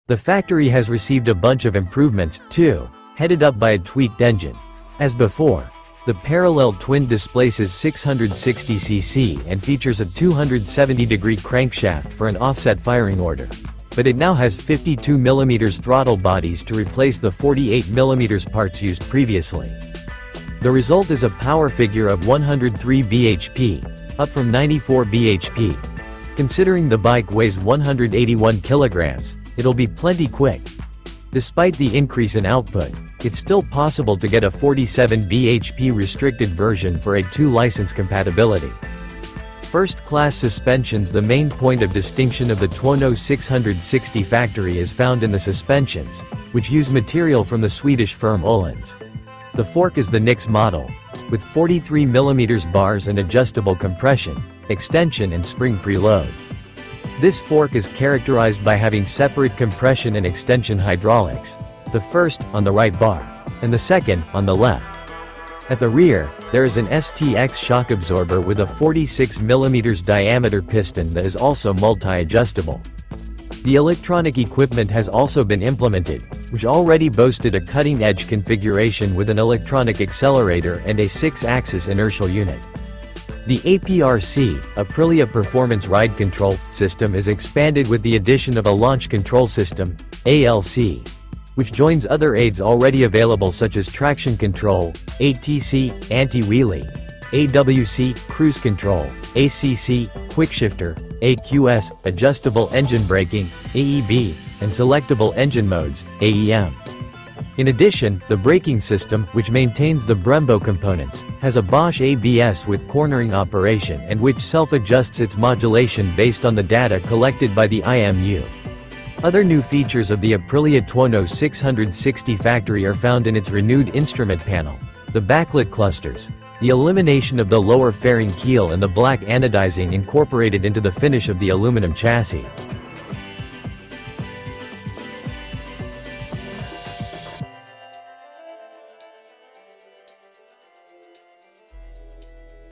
The factory has received a bunch of improvements, too, headed up by a tweaked engine. As before, the parallel twin displaces 660 cc and features a 270-degree crankshaft for an offset firing order. But it now has 52mm throttle bodies to replace the 48mm parts used previously. The result is a power figure of 103 bhp, up from 94 bhp. Considering the bike weighs 181 kilograms, it'll be plenty quick. Despite the increase in output, it's still possible to get a 47 bhp restricted version for a 2 license compatibility. First-class suspensions. The main point of distinction of the Tuono 660 factory is found in the suspensions, which use material from the Swedish firm Öhlins. The fork is the Nix model, with 43mm bars and adjustable compression, extension and spring preload. This fork is characterized by having separate compression and extension hydraulics, the first on the right bar, and the second on the left. At the rear, there is an STX shock absorber with a 46mm diameter piston that is also multi-adjustable. The electronic equipment has also been implemented, which already boasted a cutting-edge configuration with an electronic accelerator and a 6-axis inertial unit. The APRC, Aprilia Performance Ride Control, system is expanded with the addition of a launch control system, ALC, which joins other aids already available such as traction control, ATC, anti-wheelie, AWC, cruise control, ACC, quickshifter, AQS, adjustable engine braking, AEB, and selectable engine modes, AEM. In addition, the braking system, which maintains the Brembo components, has a Bosch ABS with cornering operation and which self-adjusts its modulation based on the data collected by the IMU. Other new features of the Aprilia Tuono 660 factory are found in its renewed instrument panel, the backlit clusters, the elimination of the lower fairing keel and the black anodizing incorporated into the finish of the aluminum chassis.